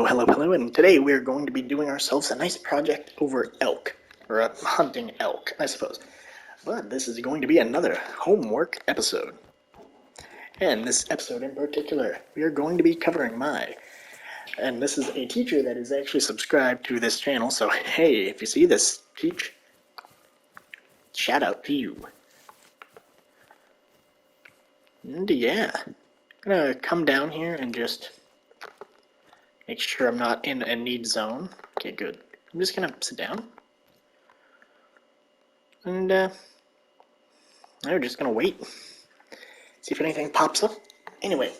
Hello, and today we're going to be doing ourselves a nice project over elk, or hunting elk, I suppose. But this is going to be another homework episode. And this episode in particular, we are going to be covering and this is a teacher that is actually subscribed to this channel, so hey, if you see this, teach, shout out to you. And yeah, I'm gonna come down here and just make sure I'm not in a need zone. Okay, good. I'm just gonna sit down. And we're just gonna wait. See if anything pops up. Anyway,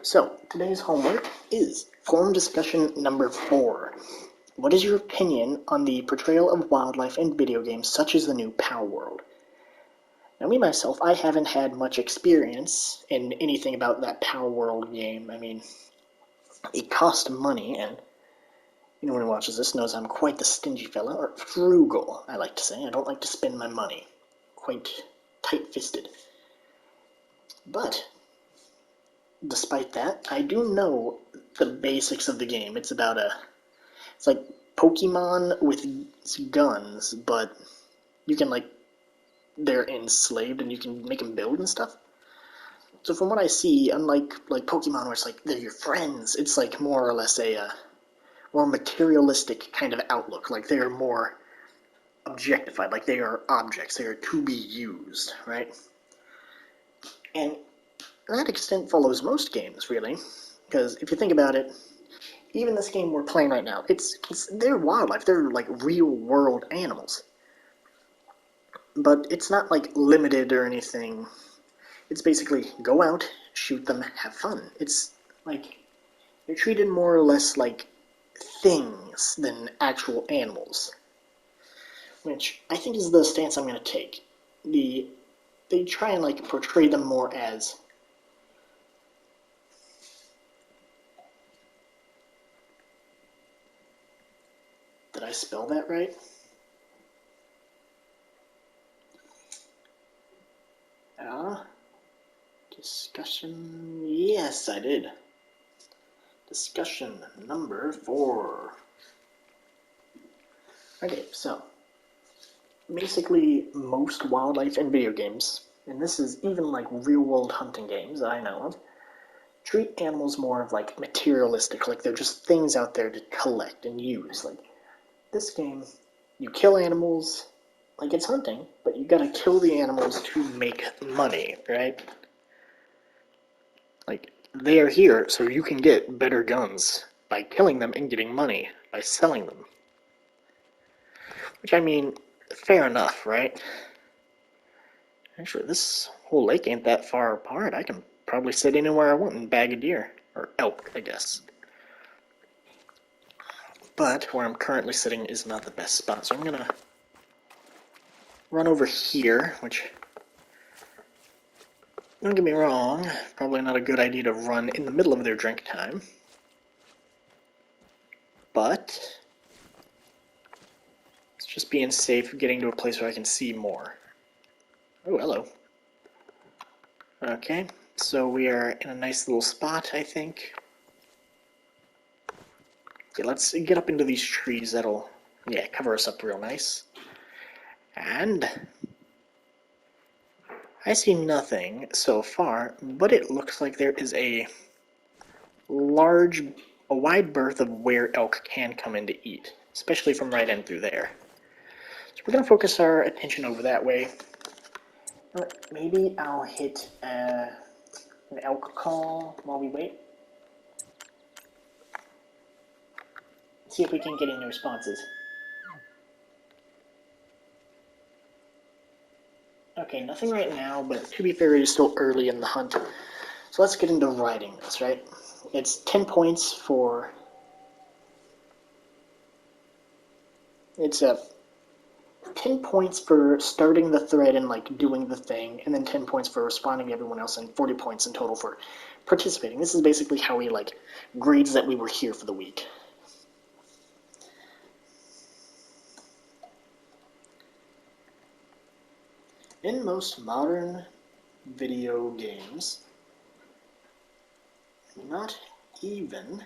so today's homework is forum discussion number 4. What is your opinion on the portrayal of wildlife in video games such as the new Palworld? Now, me myself, I haven't had much experience in anything about that Palworld game. I mean, it cost money, and anyone who watches this knows I'm quite the stingy fella, or frugal, I like to say. I don't like to spend my money. Quite tight-fisted. But despite that, I do know the basics of the game. It's like Pokemon with guns, but you can they're enslaved and you can make them build and stuff. So from what I see, unlike Pokemon where it's like they're your friends, it's like more or less a more materialistic kind of outlook. Like they are more objectified, like they are objects, they are to be used, right? And that extent follows most games, really, because if you think about it, even this game we're playing right now, they're wildlife, they're like real world animals. But it's not like limited or anything. It's basically go out, shoot them, have fun. It's like they're treated more or less like things than actual animals, which I think is the stance I'm going to take. They try and portray them more as did I spell that right? Discussion. Yes, I did. Discussion number 4. Okay, so basically most wildlife in video games, and this is even like real-world hunting games that I know of, treat animals more of like materialistic, like they're just things out there to collect and use. Like this game, you kill animals, like it's hunting, but you gotta kill the animals to make money, right? Like, they are here so you can get better guns by killing them and getting money by selling them. Which, I mean, fair enough, right? Actually, this whole lake ain't that far apart. I can probably sit anywhere I want and bag a deer. Or elk, I guess. But where I'm currently sitting is not the best spot, so I'm gonna run over here, which, don't get me wrong, probably not a good idea to run in the middle of their drink time. But it's just being safe, getting to a place where I can see more. Oh, hello. Okay, so we are in a nice little spot, I think. Okay, let's get up into these trees. That'll, yeah, cover us up real nice. And I see nothing so far, but it looks like there is a wide berth of where elk can come in to eat, especially from right in through there. So we're going to focus our attention over that way. Maybe I'll hit an elk call while we wait. See if we can get any responses. Okay, nothing right now, but to be fair, it is still early in the hunt. So let's get into riding this, right? It's 10 points for... It's 10 points for starting the thread and doing the thing, and then 10 points for responding to everyone else, and 40 points in total for participating. This is basically how he grades that we were here for the week. In most modern video games, not even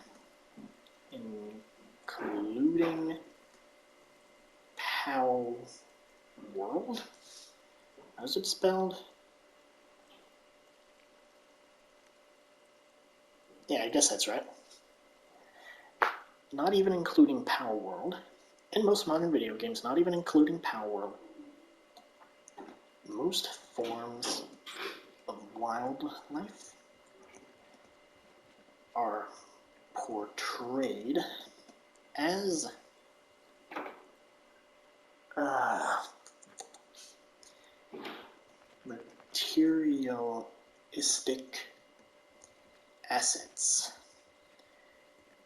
including POW World? How's it spelled? Yeah, I guess that's right. Not even including POW World. In most modern video games, not even including POW World. Most forms of wildlife are portrayed as materialistic assets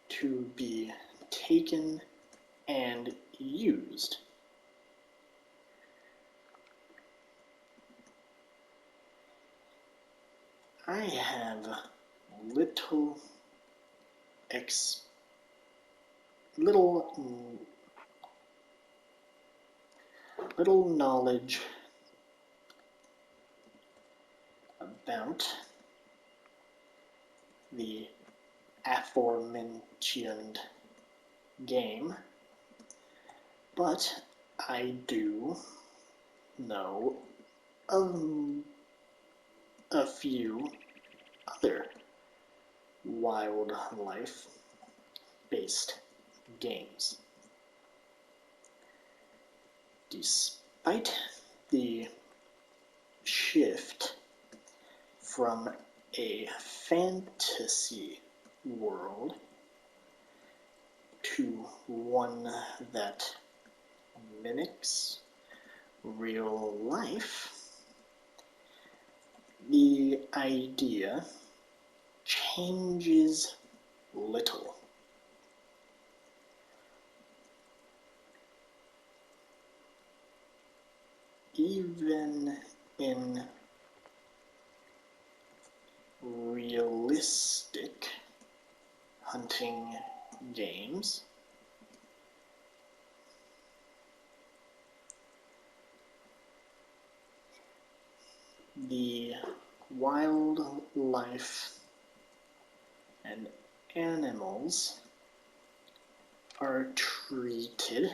to be taken and used. I have little knowledge about the aforementioned game, but I do know of a few other wildlife-based games. Despite the shift from a fantasy world to one that mimics real life, the idea changes little. Even in realistic hunting games, the wildlife and animals are treated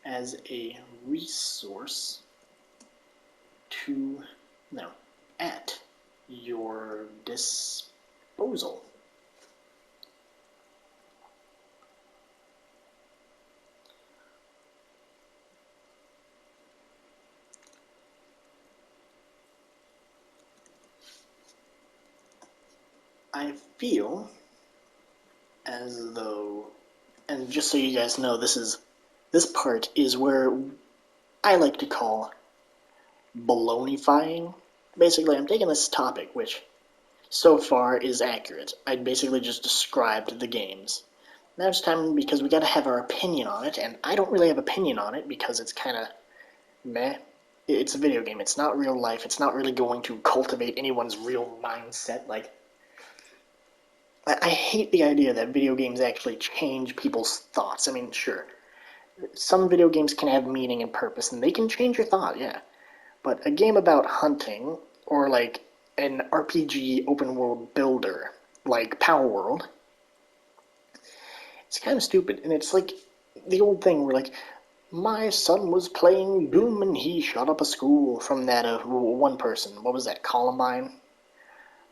as a resource at your disposal. I feel as though, and just so you guys know, this part is where I like to call baloneyfying. Basically, I'm taking this topic, which so far is accurate. I basically just described the games. Now it's time, because we gotta have our opinion on it, and I don't really have opinion on it because it's kind of meh. It's a video game. It's not real life. It's not really going to cultivate anyone's real mindset. Like, I hate the idea that video games actually change people's thoughts. I mean, sure, some video games can have meaning and purpose, and they can change your thought, yeah. But a game about hunting, or like an RPG open world builder, like Power World, it's kind of stupid. And it's like the old thing where, like, my son was playing Doom and he shot up a school, from that one person. What was that, Columbine?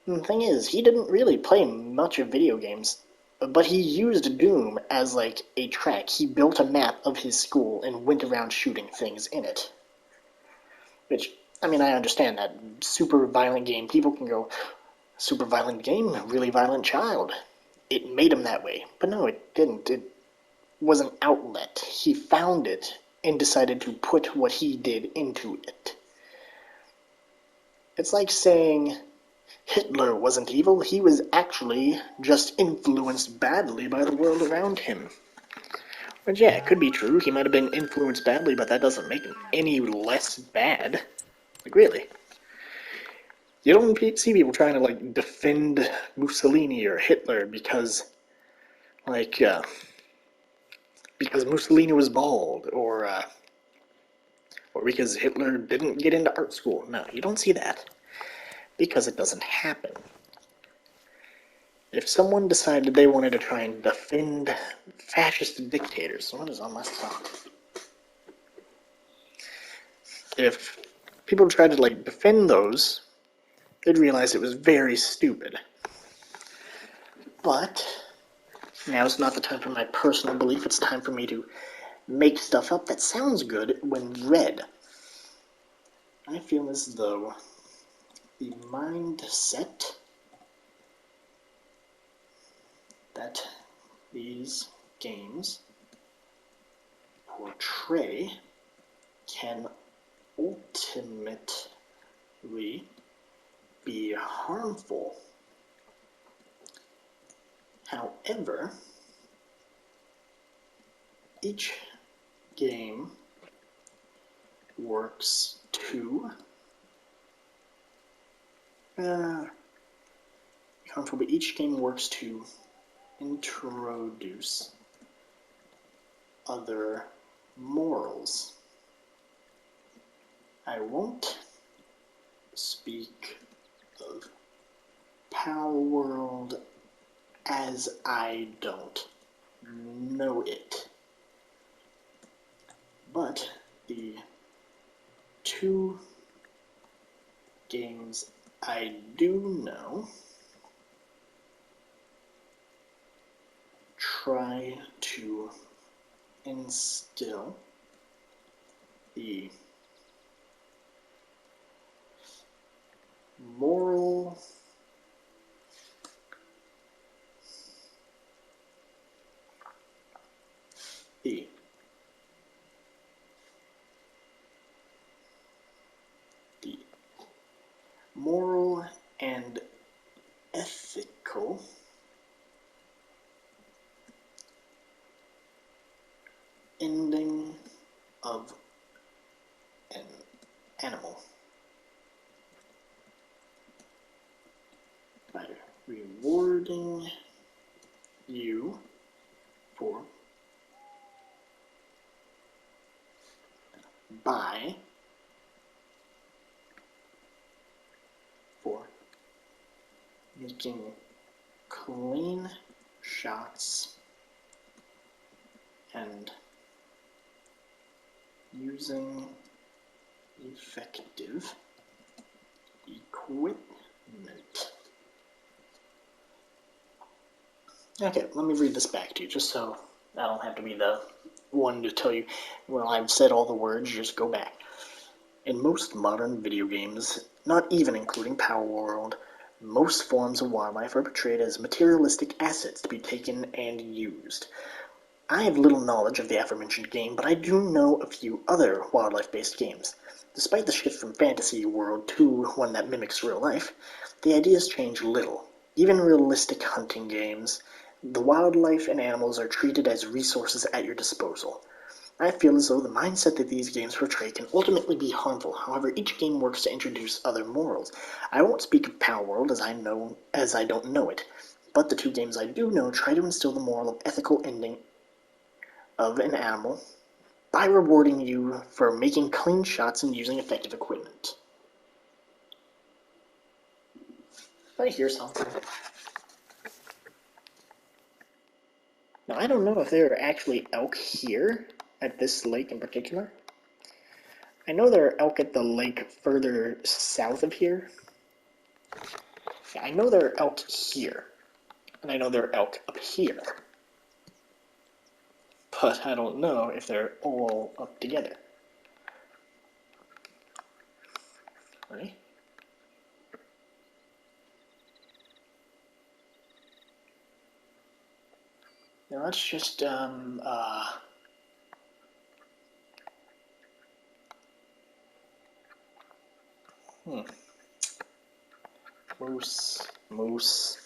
And the thing is, he didn't really play much of video games, but he used Doom as like a track. He built a map of his school and went around shooting things in it. Which, I mean, I understand that super violent game, people can go, super violent game, really violent child. It made him that way. But no, it didn't. It was an outlet. He found it and decided to put what he did into it. It's like saying Hitler wasn't evil, he was actually just influenced badly by the world around him. Which, yeah, it could be true. He might have been influenced badly, but that doesn't make him any less bad. Like, really. You don't see people trying to, like, defend Mussolini or Hitler because, like, because Mussolini was bald, or because Hitler didn't get into art school. No, you don't see that. Because it doesn't happen. If someone decided they wanted to try and defend fascist dictators, what is on my sock? If people tried to like defend those, they'd realize it was very stupid. But now's not the time for my personal belief. It's time for me to make stuff up that sounds good when read. I feel as though the mindset that these games portray can ultimately be harmful. However, each game works to harmful, but each game works to introduce other morals. I won't speak of Palworld as I don't know it. But the two games I do know try to instill the moral the moral and ethical ending of an animal by rewarding you for making clean shots and using effective equipment. Okay, let me read this back to you, just so I don't have to be the one to tell you, well, I've said all the words, just go back. In most modern video games, not even including Palworld, most forms of wildlife are portrayed as materialistic assets to be taken and used. I have little knowledge of the aforementioned game, but I do know a few other wildlife-based games. Despite the shift from fantasy world to one that mimics real life, the ideas change little. Even realistic hunting games, the wildlife and animals are treated as resources at your disposal. I feel as though the mindset that these games portray can ultimately be harmful. However, each game works to introduce other morals. I won't speak of Palworld as I don't know it, but the two games I do know try to instill the moral of ethical ending of an animal by rewarding you for making clean shots and using effective equipment. I hear something. Now, I don't know if there are actually elk here at this lake in particular. I know there are elk at the lake further south of here. Yeah, I know there are elk here, and I know there are elk up here. But I don't know if they're all up together. Right? Now let's just, moose,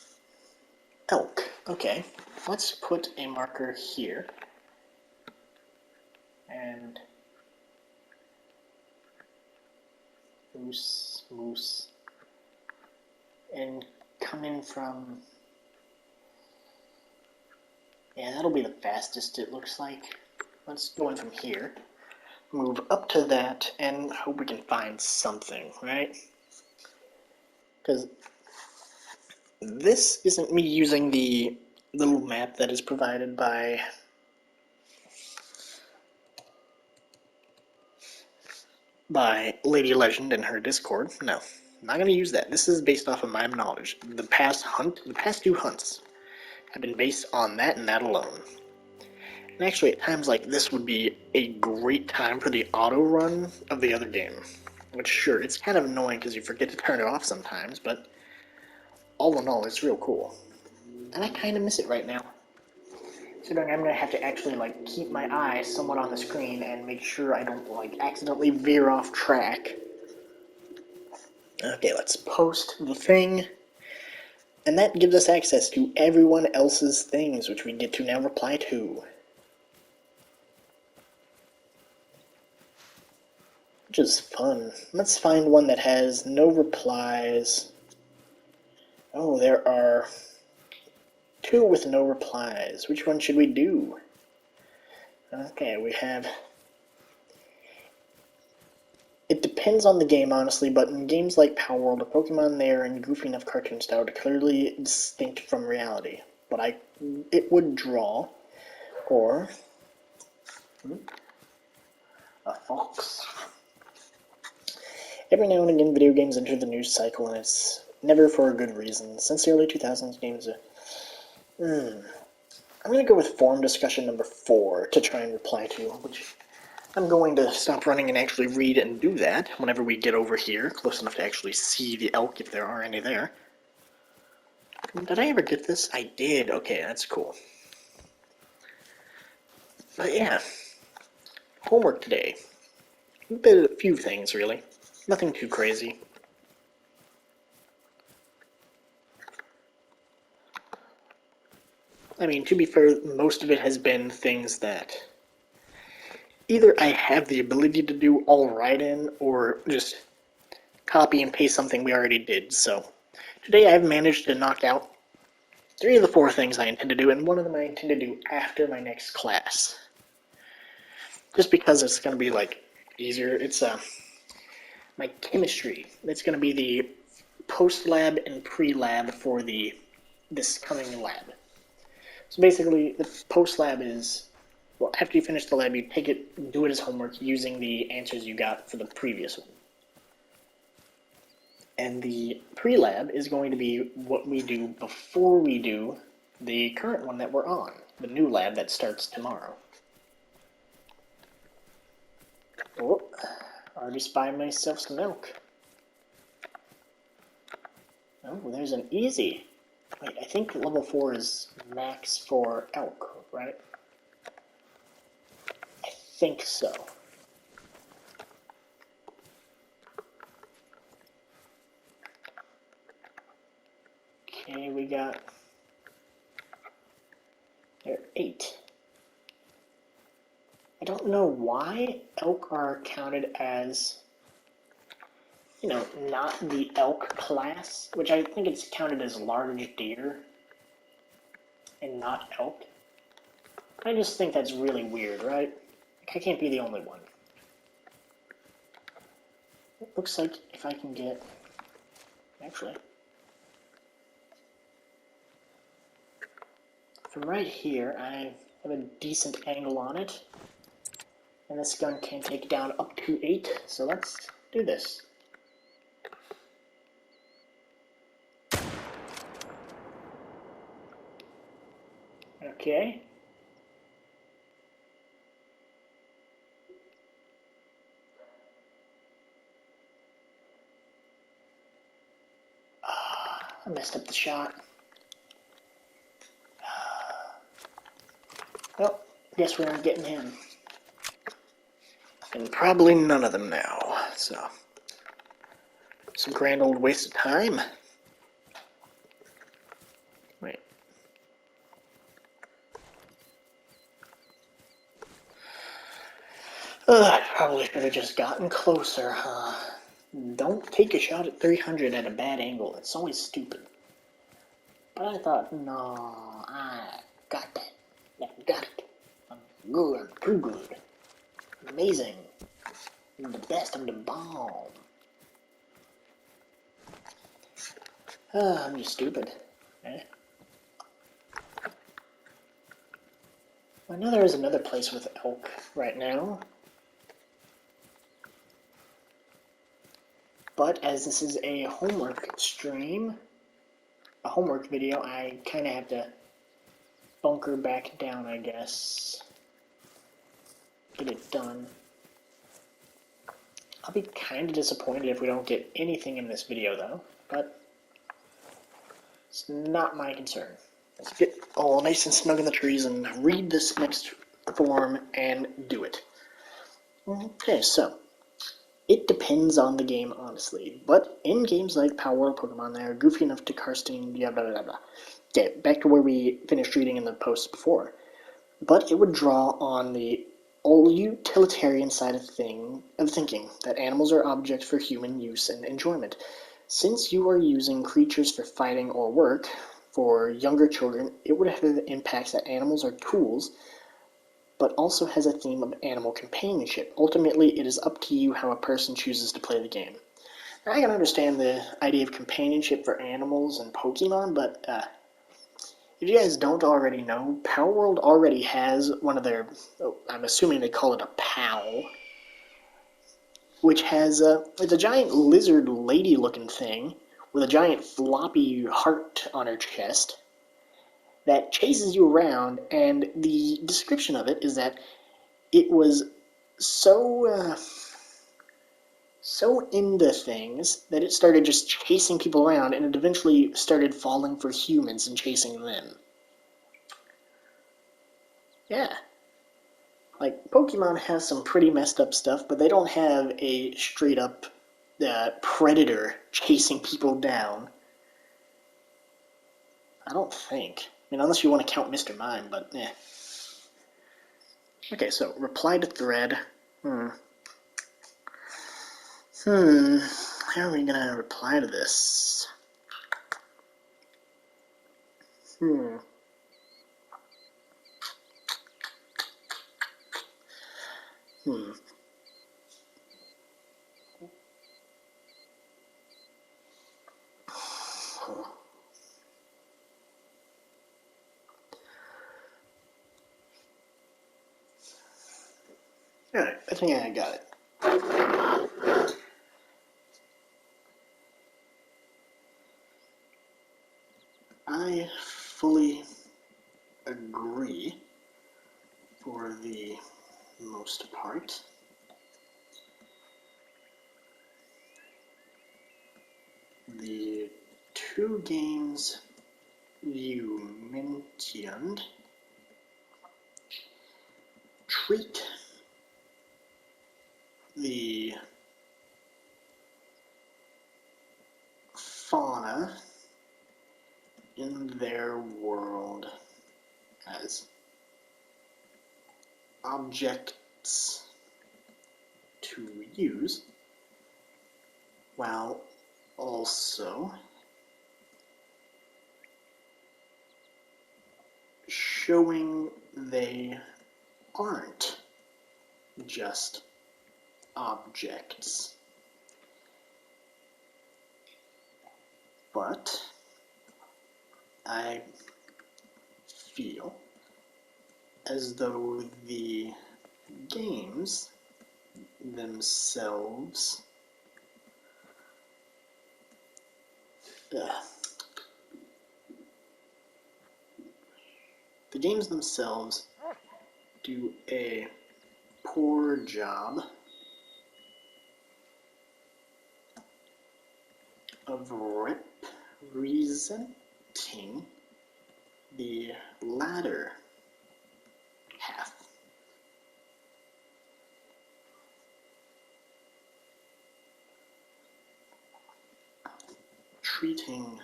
elk. Okay, let's put a marker here. And moose, and coming from, yeah, that'll be the fastest it looks like. Let's go in from here, move up to that, and hope we can find something, right? Because this isn't me using the little map that is provided by Lady Legend in her Discord. No, I'm not going to use that. This is based off of my knowledge. The past two hunts have been based on that and that alone. And actually, at times like this would be a great time for the auto run of the other game. Which, sure, it's kind of annoying because you forget to turn it off sometimes, but all in all, it's real cool. And I kind of miss it right now. So I'm going to have to actually like keep my eye somewhat on the screen and make sure I don't like accidentally veer off track. Okay, let's post the thing. And that gives us access to everyone else's things, which we get to now reply to. Which is fun. Let's find one that has no replies. Oh, there are 2 with no replies. Which one should we do? Okay, we have... It depends on the game, honestly, but in games like Power World, a Pokemon there in goofy enough cartoon style to clearly distinct from reality. But it would draw, or a fox. Every now and again, video games enter the news cycle, and it's never for a good reason. Since the early 2000s, games I'm going to go with forum discussion number 4 to try and reply to, which I'm going to stop running and actually read and do that whenever we get over here, close enough to actually see the elk if there are any there. Did I ever get this? I did. Okay, that's cool. But yeah, homework today. A few things, really. Nothing too crazy. I mean, to be fair, most of it has been things that either I have the ability to do all right in, or just copy and paste something we already did. So today I've managed to knock out 3 of the 4 things I intend to do, and one of them I intend to do after my next class. Just because it's going to be, like, easier. It's my chemistry. It's going to be the post-lab and pre-lab for this coming lab. So basically, the post-lab is, well, after you finish the lab, you take it, do it as homework using the answers you got for the previous one. And the pre-lab is going to be what we do before we do the current one that we're on, the new lab that starts tomorrow. Oh, I already spied myself some milk. Oh, well, there's an easy. Wait, I think level 4 is max for elk, right? I think so. Okay, we got... There are 8. I don't know why elk are counted as, you know, not the elk class, which I think it's counted as large deer and not elk. I just think that's really weird, right? I can't be the only one. It looks like if I can get... Actually... From right here, I have a decent angle on it. And this gun can take down up to 8, so let's do this. Okay. I messed up the shot. Well, guess we aren't getting him. And probably none of them now, so... Some grand old waste of time. Wait. I probably should have just gotten closer, huh? Don't take a shot at 300 at a bad angle. It's always stupid. But I thought, no, I got that. I got it. I'm good. I'm too good. Amazing. I'm the best. I'm the bomb. I'm just stupid. I know there is another place with elk right now. But as this is a homework stream, a homework video, I kind of have to bunker back down, I guess. Get it done. I'll be kind of disappointed if we don't get anything in this video, though, but it's not my concern. Let's get all nice and snug in the trees and read this next form and do it. Okay, so it depends on the game, honestly, but in games like Power World Pokemon, they're goofy enough to casting, yeah, blah, blah, blah. Okay, back to where we finished reading in the post before. But it would draw on the all-utilitarian side of thinking, that animals are objects for human use and enjoyment. Since you are using creatures for fighting or work, for younger children, it would have impacts that animals are tools, but also has a theme of animal companionship. Ultimately, it is up to you how a person chooses to play the game. Now, I can understand the idea of companionship for animals and Pokemon, but if you guys don't already know, Power World already has one of their, I'm assuming they call it a POW, which has it's a giant lizard lady-looking thing with a giant floppy heart on her chest that chases you around, and the description of it is that it was so into things that it started just chasing people around, and it eventually started falling for humans and chasing them. Yeah. Like, Pokemon has some pretty messed up stuff, but they don't have a straight-up predator chasing people down. I don't think. I mean, unless you want to count Mr. Mime, but eh. Okay, so reply to thread. How are we gonna reply to this? Alright, I think I got it. I fully agree for the most part. The two games you mentioned treat the fauna in their world as objects to use, while also showing they aren't just objects, but I feel as though the games themselves do a poor job of representing the latter half. Treating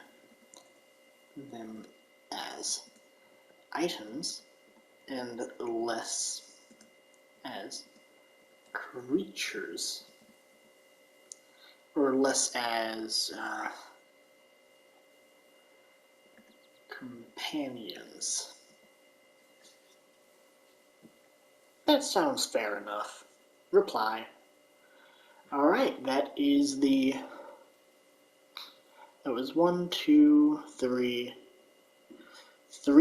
them as items and less as creatures, or less as companions. That sounds fair enough. Reply. Alright, that was 1, 2, 3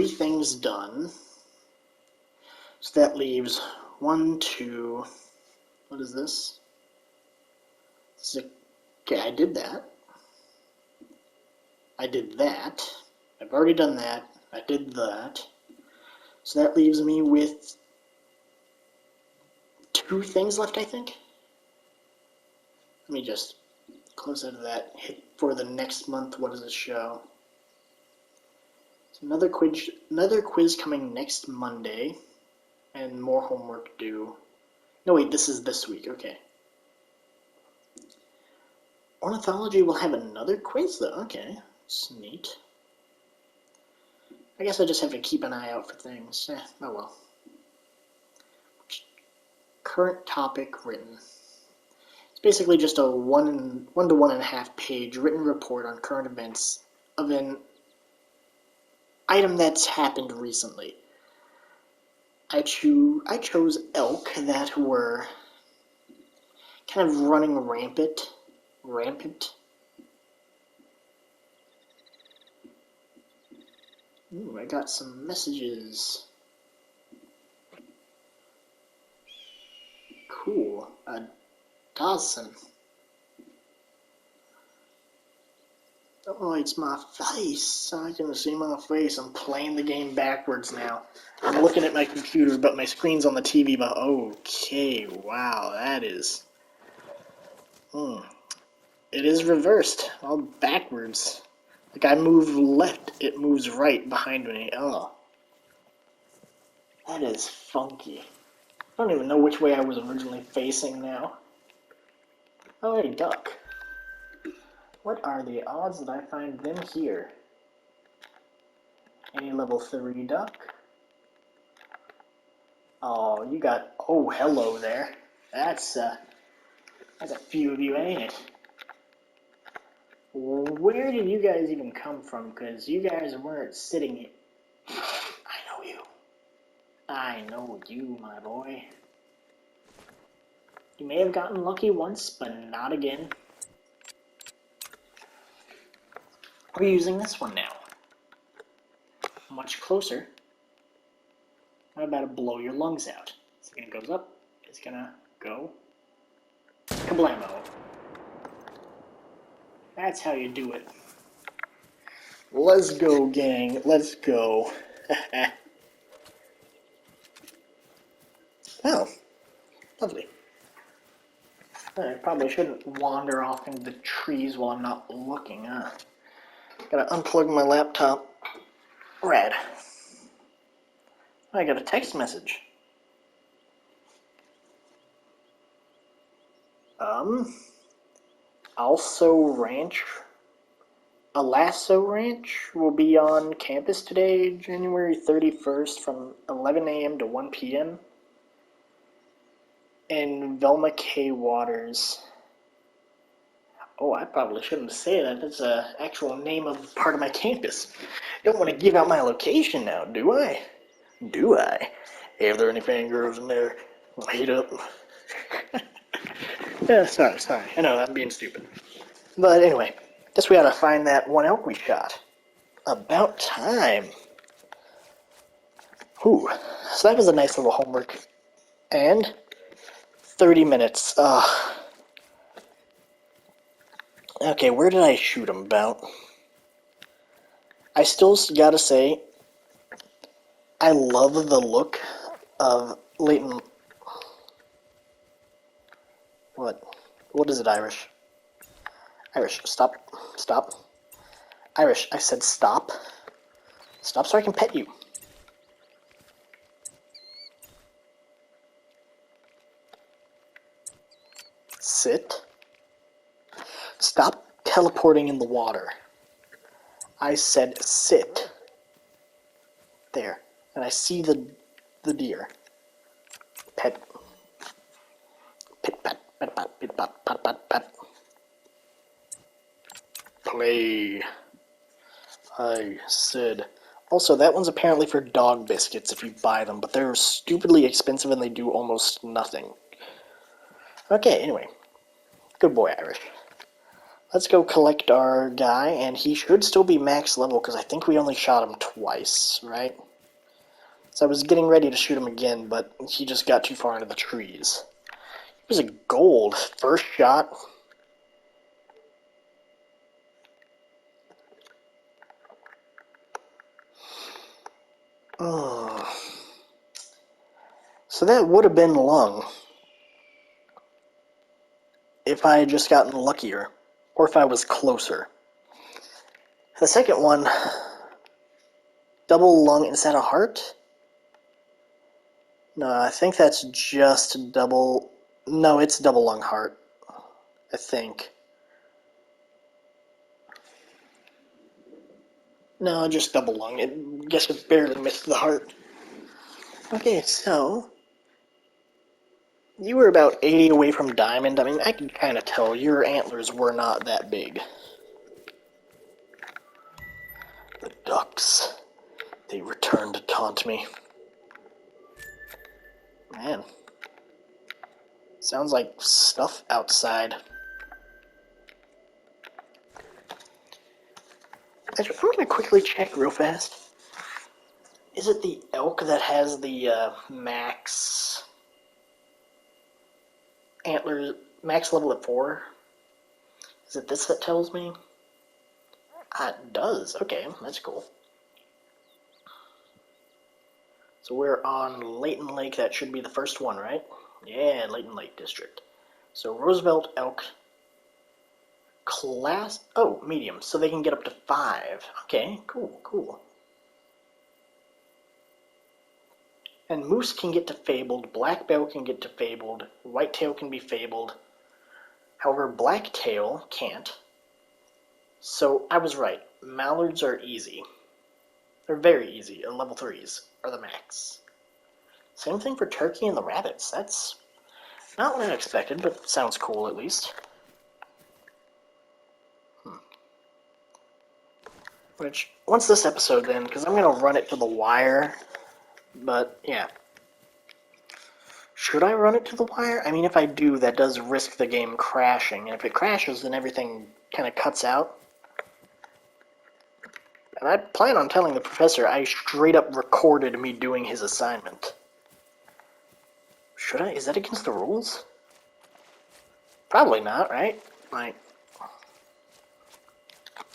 things done. So that leaves 1, 2, what is this? Okay, I did that. I did that. I've already done that. I did that. So that leaves me with 2 things left, I think. Let me just close out of that. Hit for the next month. What does it show? So another quiz coming next Monday, and more homework due. No, wait, this is this week. Okay. Ornithology will have another quiz, though. Okay, that's neat. I guess I just have to keep an eye out for things. Oh well. Current topic written. It's basically just a 1 to 1.5 page written report on current events of an item that's happened recently. I chose elk that were kind of running rampant. Ooh, I got some messages. Cool. Dawson. Oh, it's my face. I can see my face. I'm playing the game backwards now. I'm looking at my computer, but my screen's on the TV. But okay, wow, that is. It is reversed, all backwards. Like I move left, it moves right behind me. Oh, that is funky. I don't even know which way I was originally facing now. Oh, hey, duck. What are the odds that I find them here? Any level 3 duck? Oh, you got... Oh, hello there. That's a few of you, ain't it? Where did you guys even come from? Because you guys weren't sitting here. I know you. I know you, my boy. You may have gotten lucky once, but not again. We're using this one now. Much closer. I'm about to blow your lungs out. Second goes up, it's gonna go kablamo. That's how you do it. Let's go, gang. Let's go. Oh, lovely. I probably shouldn't wander off into the trees while I'm not looking, huh? Gotta unplug my laptop. Rad. I got a text message. Also Ranch. Alasso Ranch will be on campus today, January 31st from 11 a.m. to 1 p.m. And Velma K. Waters. Oh, I probably shouldn't say that. That's an actual name of part of my campus. Don't want to give out my location now, do I? Do I? Hey, are there any fangirls in there? Wait up. Yeah, sorry. I know, I'm being stupid. But anyway, guess we ought to find that one elk we shot. About time. Whew. So that was a nice little homework. And 30 minutes. Okay, where did I shoot him about? I still gotta say, I love the look of Leighton. What is it, Irish? Irish, stop. Stop. Irish, I said stop. Stop so I can pet you. Sit. Stop teleporting in the water. I said sit. There. And I see the deer. Pet. Pit pat, pet pat, pit pat, pat pat pat. Play. I said. Also, that one's apparently for dog biscuits if you buy them, but they're stupidly expensive and they do almost nothing. Okay, anyway. Good boy, Irish. Let's go collect our guy, and he should still be max level, because I think we only shot him twice, right? So I was getting ready to shoot him again, but he just got too far into the trees. It was a gold first shot. Oh. So that would have been lung if I had just gotten luckier, or if I was closer. The second one, double lung, is that a heart? No, I think that's just double. No, it's double lung heart, I think. No, just double lung. I guess it barely missed the heart. Okay, so you were about 80 away from diamond. I mean, I can kind of tell your antlers were not that big. The ducks, they return to taunt me. Man, sounds like stuff outside. I'm going to quickly check real fast. Is it the elk that has the max antler, max level at 4? Is it this that tells me? Ah, it does. Okay, that's cool. So we're on Layton Lake. That should be the first one, right? Yeah, Layton Lake District. So Roosevelt elk class. Oh, medium. So they can get up to 5. Okay, cool, cool. And moose can get to fabled. Blackbill can get to fabled. Whitetail can be fabled. However, blacktail can't. So I was right. Mallards are easy. They're very easy. Level 3s are the max. Same thing for turkey and the rabbits. That's not what I expected, but sounds cool at least. Which, once this episode then, because I'm going to run it to the wire, but yeah. Should I run it to the wire? I mean, if I do, that does risk the game crashing, and if it crashes, then everything kind of cuts out. And I plan on telling the professor I straight up recorded me doing his assignment. Should I? Is that against the rules? Probably not, right? Like,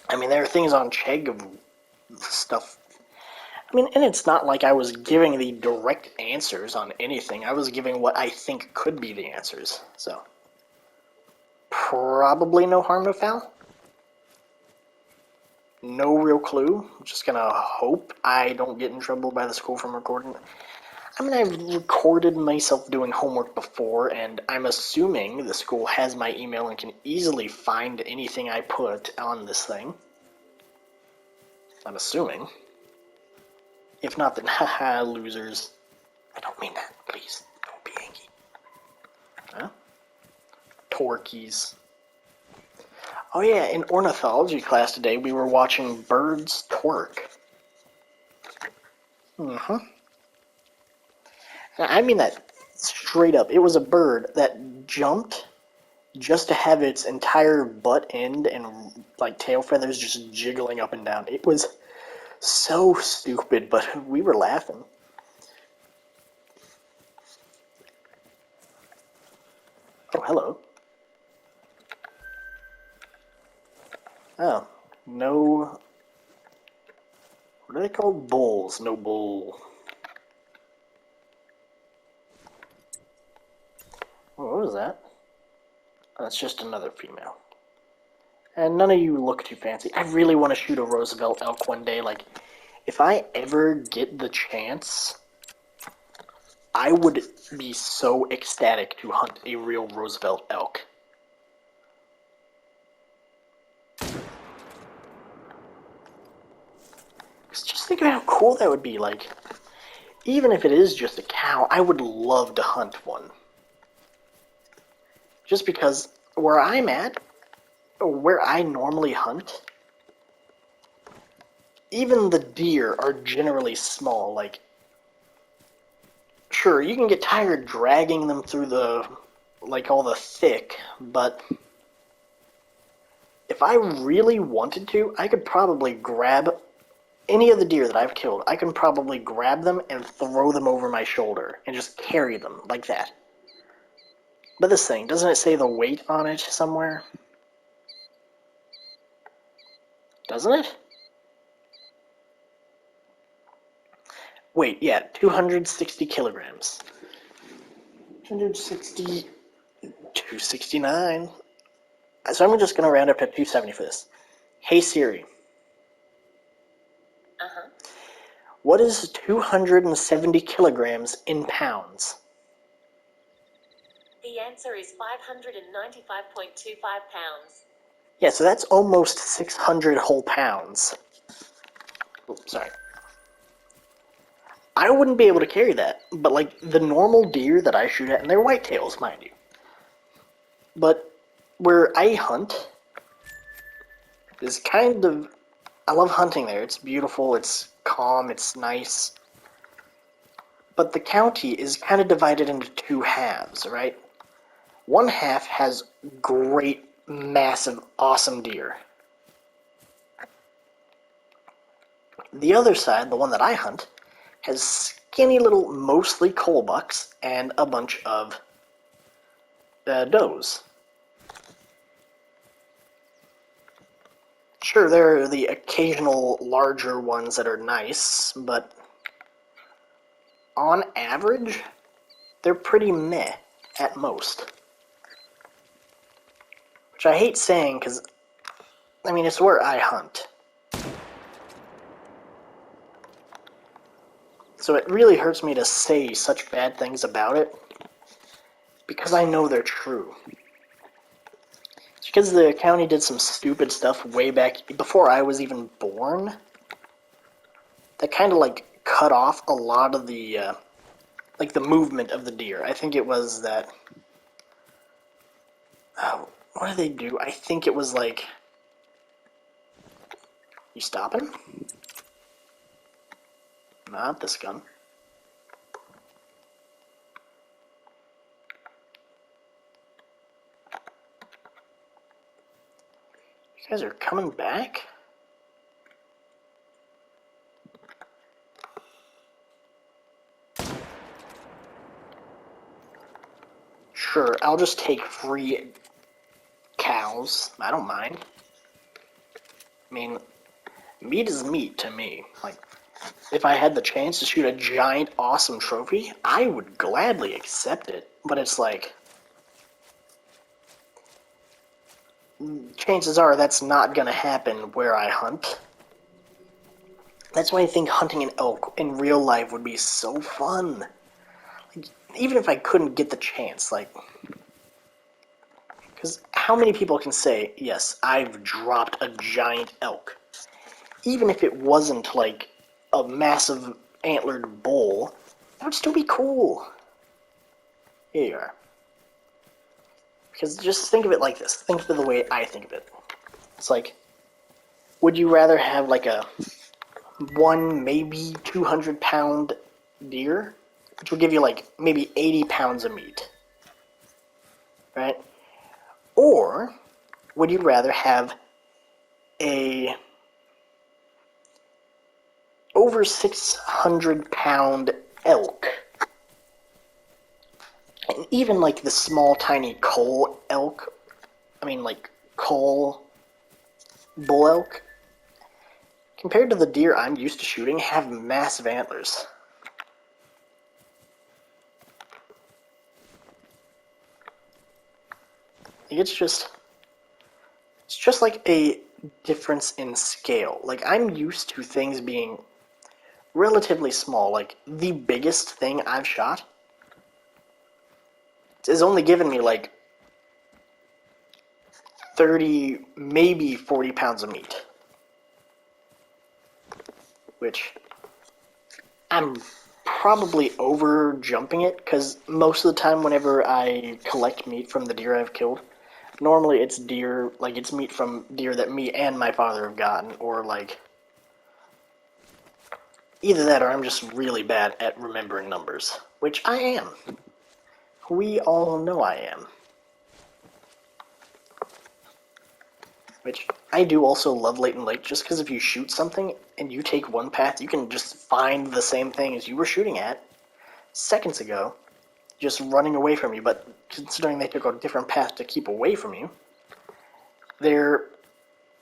I mean, there are things on Chegg of stuff. I mean, and it's not like I was giving the direct answers on anything. I was giving what I think could be the answers. So, probably no harm, no foul. No real clue. I'm just gonna hope I don't get in trouble by the school from recording. I mean, I've recorded myself doing homework before, and I'm assuming the school has my email and can easily find anything I put on this thing. I'm assuming. If not, then haha, losers. I don't mean that. Please, don't be angry. Huh? Torquies. Oh yeah, in ornithology class today, we were watching birds twerk. Mm-hmm. I mean that straight up. It was a bird that jumped just to have its entire butt end and like tail feathers just jiggling up and down. It was so stupid, but we were laughing. Oh, hello. Oh, no. What are they called? Bulls. No bull. Oh, what was that? Oh, that's just another female. And none of you look too fancy. I really want to shoot a Roosevelt elk one day. Like, if I ever get the chance, I would be so ecstatic to hunt a real Roosevelt elk. Just think about how cool that would be. Like, even if it is just a cow, I would love to hunt one. Just because where I'm at, where I normally hunt, even the deer are generally small. Like, sure, you can get tired dragging them through the, like, all the thick, but if I really wanted to, I could probably grab any of the deer that I've killed, I can probably grab them and throw them over my shoulder and just carry them like that. But this thing, doesn't it say the weight on it somewhere? Doesn't it? Wait, yeah, 260 kilograms. 160, 269. So I'm just going to round up to 270 for this. Hey Siri. Uh-huh. What is 270 kilograms in pounds? The answer is 595.25 pounds. Yeah, so that's almost 600 whole pounds. Oops, sorry. I wouldn't be able to carry that, but like the normal deer that I shoot at, and they're whitetails, mind you. But where I hunt is kind of, I love hunting there. It's beautiful, it's calm, it's nice. But the county is kind of divided into two halves, right? One half has great, massive, awesome deer. The other side, the one that I hunt, has skinny little, mostly coal bucks and a bunch of does. Sure, there are the occasional larger ones that are nice, but on average, they're pretty meh at most. Which I hate saying because, I mean, it's where I hunt. So it really hurts me to say such bad things about it because I know they're true. It's because the county did some stupid stuff way back before I was even born that kind of like cut off a lot of the like the movement of the deer. I think it was that. What did they do? I think it was like. You stopping? Not this gun. You guys are coming back? Sure, I'll just take free cows. I don't mind. I mean, meat is meat to me. Like, if I had the chance to shoot a giant, awesome trophy, I would gladly accept it. But it's like, chances are that's not going to happen where I hunt. That's why I think hunting an elk in real life would be so fun. Like, even if I couldn't get the chance, like, because how many people can say, yes, I've dropped a giant elk? Even if it wasn't like a massive antlered bull, that would still be cool. Here you are. Because just think of it like this. Think of it the way I think of it. It's like, would you rather have like a maybe 200-pound deer, which will give you like maybe 80 pounds of meat, right? Or would you rather have a over 600-pound elk? And even like the small tiny coal elk, I mean like coal bull elk, compared to the deer I'm used to shooting, have massive antlers. It's just like a difference in scale. Like, I'm used to things being relatively small. Like, the biggest thing I've shot has only given me like 30, maybe 40 pounds of meat. Which I'm probably over jumping it, because most of the time whenever I collect meat from the deer I've killed, normally it's deer, like it's meat from deer that me and my father have gotten, or like either that or I'm just really bad at remembering numbers, which I am. We all know I am. which I do also love Leighton Lake, just because if you shoot something and you take one path, you can just find the same thing as you were shooting at seconds ago, just running away from you. But considering they took a different path to keep away from you, they're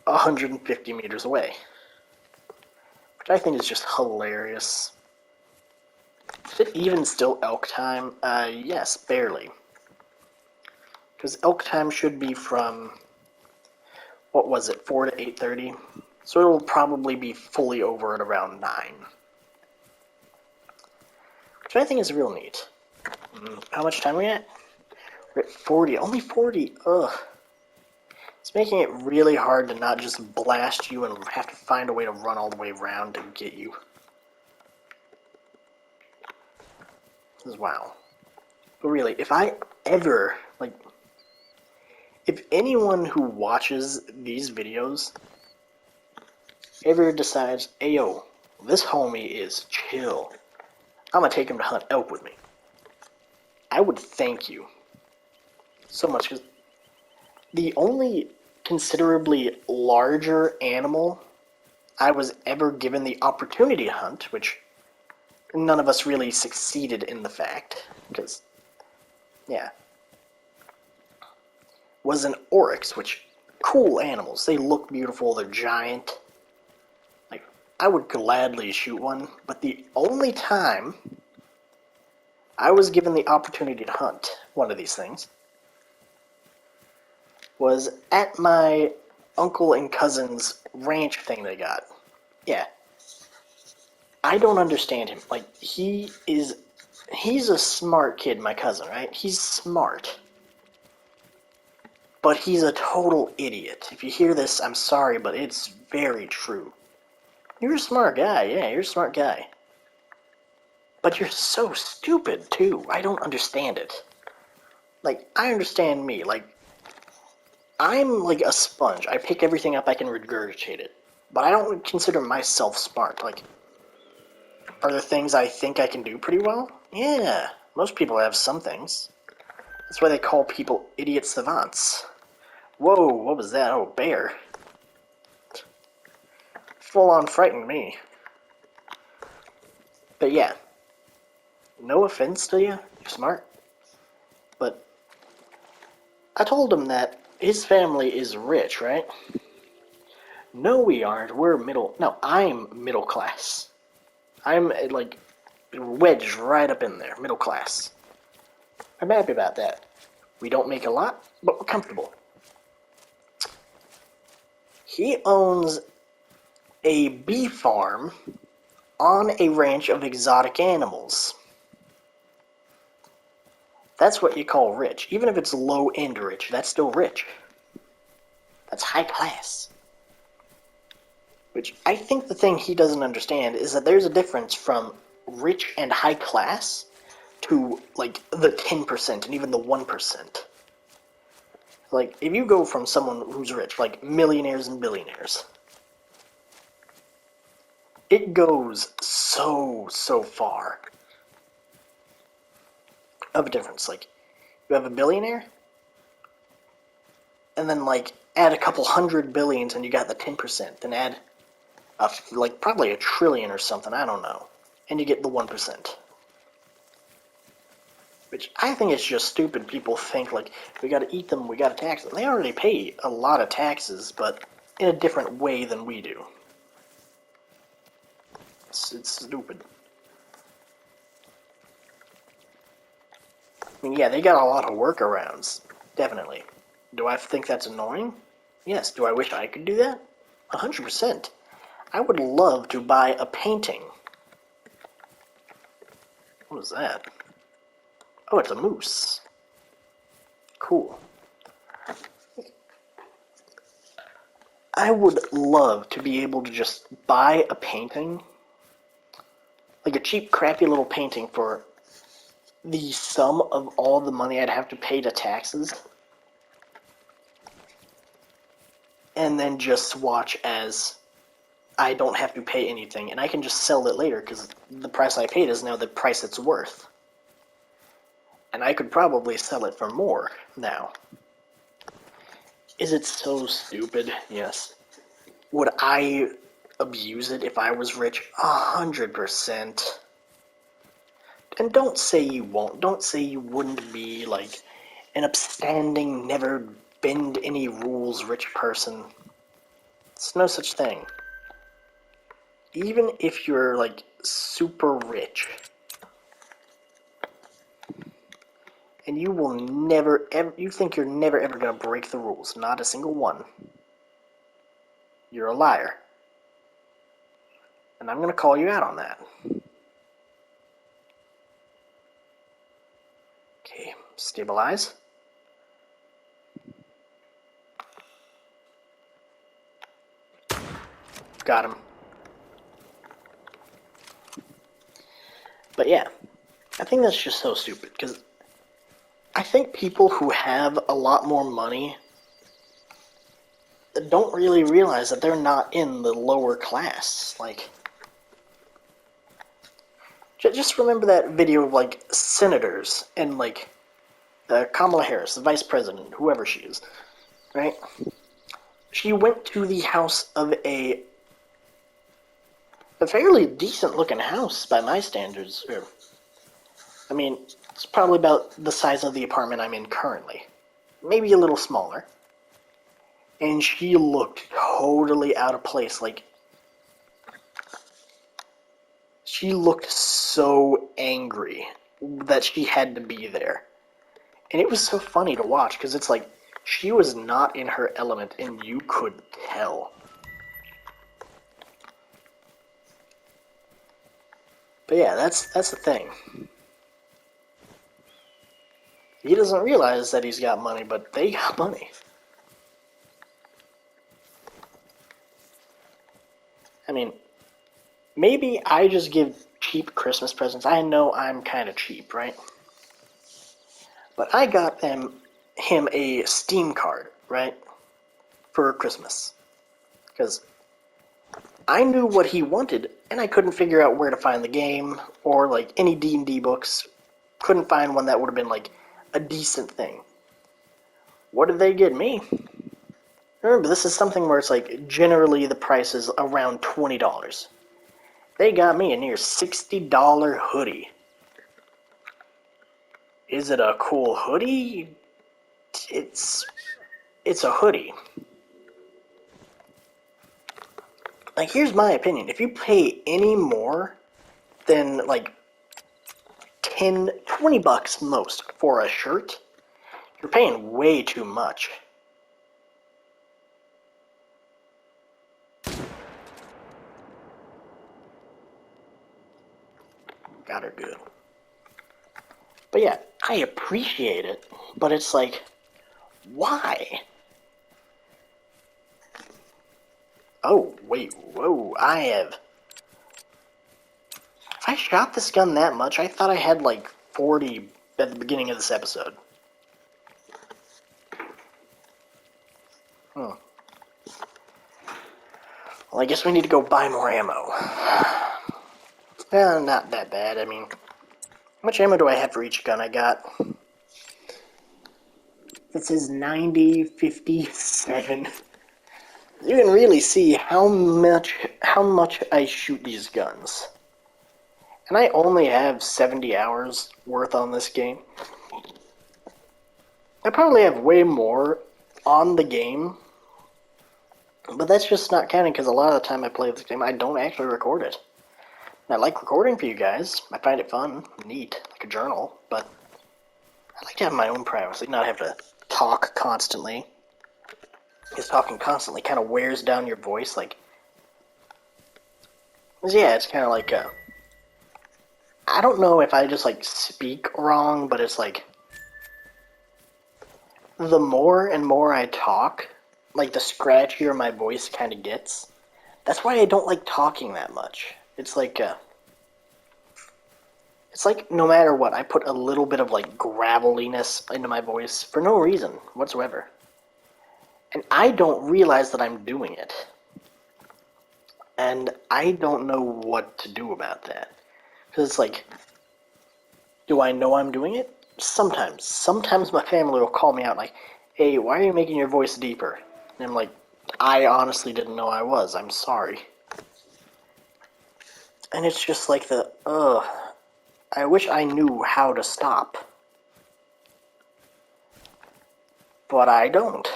150 meters away, which I think is just hilarious. Is it even still elk time? Yes, barely. Because elk time should be from, what was it, 4 to 8:30? So it'll probably be fully over at around 9. Which I think is real neat. How much time are we at? We're at 40. Only 40. Ugh. It's making it really hard to not just blast you and have to find a way to run all the way around to get you. This is wow. But really, if I ever, like, if anyone who watches these videos ever decides, hey yo, this homie is chill, I'm gonna take him to hunt elk with me, I would thank you so much, because the only considerably larger animal I was ever given the opportunity to hunt, which none of us really succeeded in the fact, because, yeah, was an oryx, which, cool animals. They look beautiful, they're giant. Like, I would gladly shoot one, but the only time I was given the opportunity to hunt one of these things was at my uncle and cousin's ranch thing they got. Yeah. I don't understand him. Like, he's a smart kid, my cousin, right? He's smart. But he's a total idiot. If you hear this, I'm sorry, but it's very true. You're a smart guy, yeah, you're a smart guy. But you're so stupid, too. I don't understand it. Like, I understand me. Like, I'm like a sponge. I pick everything up, I can regurgitate it. But I don't consider myself smart. Like, are there things I think I can do pretty well? Yeah, most people have some things. That's why they call people idiot savants. Whoa, what was that? Oh, bear. Full on frightened me. But yeah, no offense to you, you're smart. But I told him that his family is rich, right? No, we aren't. We're middle. No, I'm middle class. I'm like wedged right up in there, middle class. I'm happy about that. We don't make a lot, but we're comfortable. He owns a bee farm on a ranch of exotic animals. That's what you call rich. Even if it's low-end rich, that's still rich. That's high class. Which I think the thing he doesn't understand is that there's a difference from rich and high class to, like, the 10% and even the 1%. Like, if you go from someone who's rich, like millionaires and billionaires, it goes so far of a difference. Like, you have a billionaire, and then, like, add a couple hundred billions and you got the 10%, then add, like, probably a trillion or something, I don't know, and you get the 1%. Which I think it's just stupid. People think, like, we gotta eat them, we gotta tax them. They already pay a lot of taxes, but in a different way than we do. It's stupid. I mean, yeah, they got a lot of workarounds, definitely. Do I think that's annoying? Yes. Do I wish I could do that? 100%. I would love to buy a painting. What was that? Oh, it's a moose. Cool. I would love to be able to just buy a painting, like a cheap, crappy little painting for the sum of all the money I'd have to pay to taxes, and then just watch as I don't have to pay anything, and I can just sell it later because the price I paid is now the price it's worth. And I could probably sell it for more now. Is it so stupid? Yes. Would I abuse it if I was rich? 100%. And don't say you won't. Don't say you wouldn't be like an upstanding, never bend any rules rich person. It's no such thing. Even if you're like super rich, and you will never ever, you think you're never ever gonna break the rules, not a single one, you're a liar. And I'm gonna call you out on that. Okay, stabilize. Got him. But yeah, I think that's just so stupid, because I think people who have a lot more money don't really realize that they're not in the lower class. Like, just remember that video of, like, senators and, like, Kamala Harris, the vice president, whoever she is, right? She went to the house of a fairly decent-looking house by my standards. I mean, it's probably about the size of the apartment I'm in currently. Maybe a little smaller. And she looked totally out of place. Like, she looked so angry that she had to be there. And it was so funny to watch, because it's like, she was not in her element, and you could tell. But yeah, that's the thing. He doesn't realize that he's got money, but they got money. I mean, maybe I just give cheap Christmas presents. I know I'm kind of cheap, right? But I got him a Steam card, right, for Christmas. Because I knew what he wanted, and I couldn't figure out where to find the game, or, like, any D&D books. Couldn't find one that would have been, like, a decent thing. What did they get me? Remember, this is something where it's, like, generally the price is around $20. They got me a near $60 hoodie. Is it a cool hoodie? It's a hoodie. Like, here's my opinion. If you pay any more than, like, 10, 20 bucks most for a shirt, you're paying way too much. Got her good. But yeah, I appreciate it, but it's like, why? Oh, wait, whoa, Have I shot this gun that much? I thought I had like 40 at the beginning of this episode. Well, I guess we need to go buy more ammo. Well, not that bad. I mean, how much ammo do I have for each gun I got? It says 90, 57. You can really see how much I shoot these guns. And I only have 70 hours worth on this game. I probably have way more on the game, but that's just not counting because a lot of the time I play this game, I don't actually record it. I like recording for you guys. I find it fun, neat, like a journal, but I like to have my own privacy, not have to talk constantly. Because talking constantly kind of wears down your voice, like... Yeah, it's kind of like, I don't know if I just, like, speak wrong, but it's like... The more and more I talk, like, the scratchier my voice kind of gets. That's why I don't like talking that much. It's like no matter what, I put a little bit of, like, graveliness into my voice for no reason whatsoever. And I don't realize that I'm doing it. And I don't know what to do about that. Because it's like, do I know I'm doing it? Sometimes. Sometimes my family will call me out like, hey, why are you making your voice deeper? And I'm like, I honestly didn't know I was. I'm sorry. And it's just like I wish I knew how to stop. But I don't.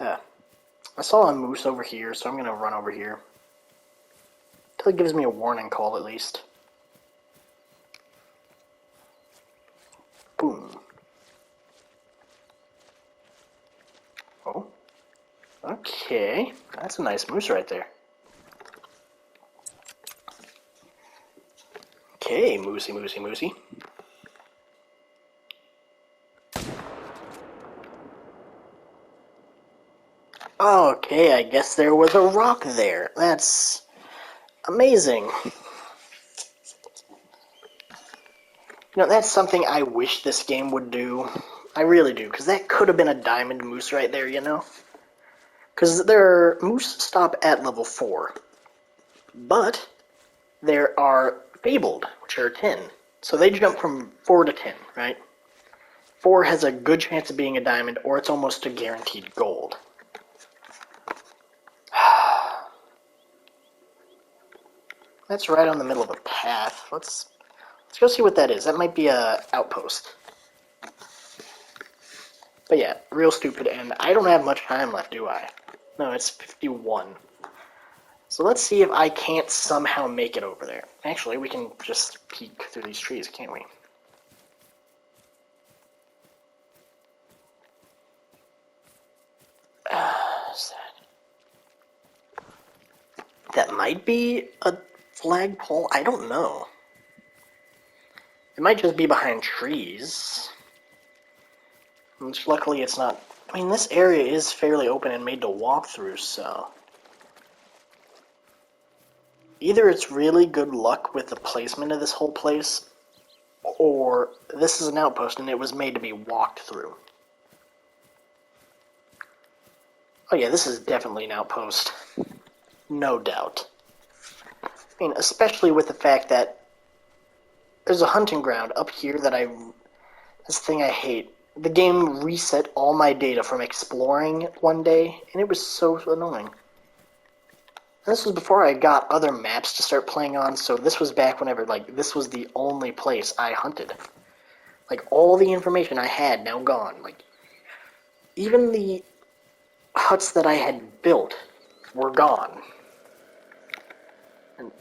I saw a moose over here, so I'm gonna run over here. Until it gives me a warning call, at least. Boom. Oh. Okay. That's a nice moose right there. Okay, moosey, moosey, moosey. Okay, I guess there was a rock there. That's amazing. You know, that's something I wish this game would do. I really do, because that could have been a diamond moose right there, you know? Because their moose stop at level 4. But there are fabled, which are 10. So they jump from 4 to 10, right? 4 has a good chance of being a diamond, or it's almost a guaranteed gold. That's right on the middle of a path. Let's go see what that is. That might be a outpost. But yeah, real stupid, and I don't have much time left, do I? No, it's 51. So let's see if I can't somehow make it over there. Actually, we can just peek through these trees, can't we? That might be a flagpole. I don't know. It might just be behind trees. Which luckily it's not. I mean, this area is fairly open and made to walk through, so. Either it's really good luck with the placement of this whole place, or this is an outpost and it was made to be walked through. Oh yeah, this is definitely an outpost. No doubt. I mean, especially with the fact that there's a hunting ground up here that that's the thing I hate. The game reset all my data from exploring one day, and it was so annoying. And this was before I got other maps to start playing on, so this was back whenever, like, this was the only place I hunted. Like, all the information I had now gone. Like, even the huts that I had built were gone. And,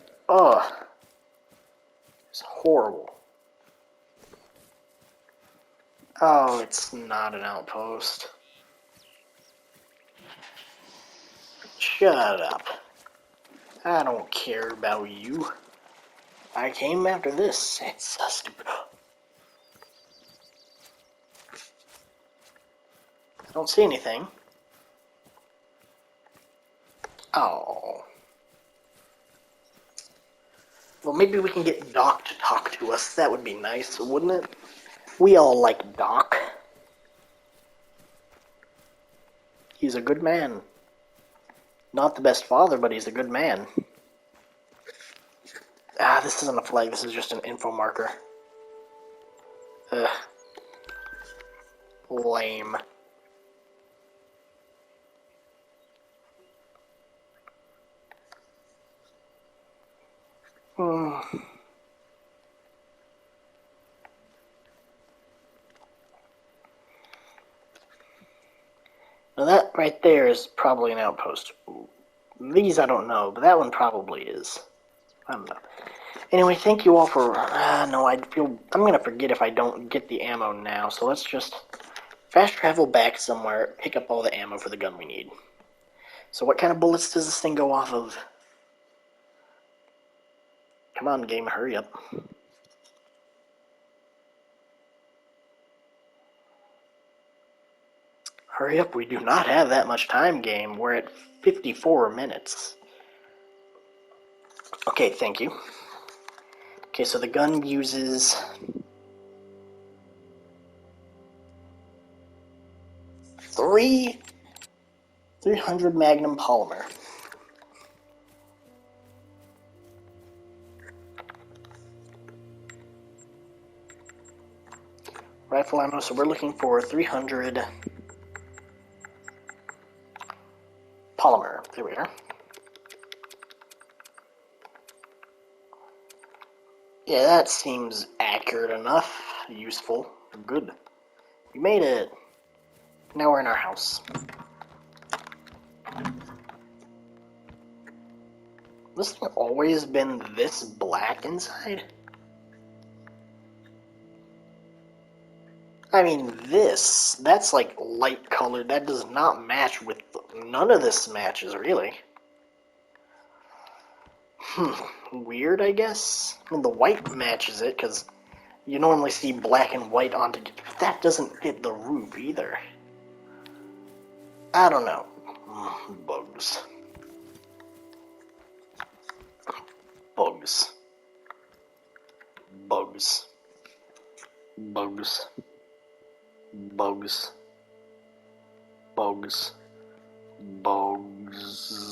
it's horrible. Oh, it's not an outpost. Shut up. I don't care about you. I came after this. It's so stupid. I don't see anything. Oh. Well, maybe we can get Doc to talk to us. That would be nice, wouldn't it? We all like Doc. He's a good man. Not the best father, but he's a good man. Ah, this isn't a flag. This is just an info marker. Ugh. Lame. Hmm. Now that right there is probably an outpost. These I don't know, but that one probably is. I don't know. Anyway, thank you all for... no, I'm gonna forget if I don't get the ammo now, so let's just fast travel back somewhere, pick up all the ammo for the gun we need. So what kind of bullets does this thing go off of? Come on, game, hurry up. Hurry up, we do not have that much time, game. We're at 54 minutes. Okay, thank you. Okay, so the gun uses... 300 Magnum polymer. Rifle ammo, so we're looking for 300 polymer. There we are. Yeah, that seems accurate enough. Useful. Good. We made it. Now we're in our house. This thing always been this black inside? I mean, that's like light colored. That does not match with, none of this matches, really. Weird, I guess. I mean, the white matches it, because you normally see black and white on together. But that doesn't fit the roof either. I don't know. Bugs. Bugs. Bugs. Bugs. Bugs. Bugs. Bugs.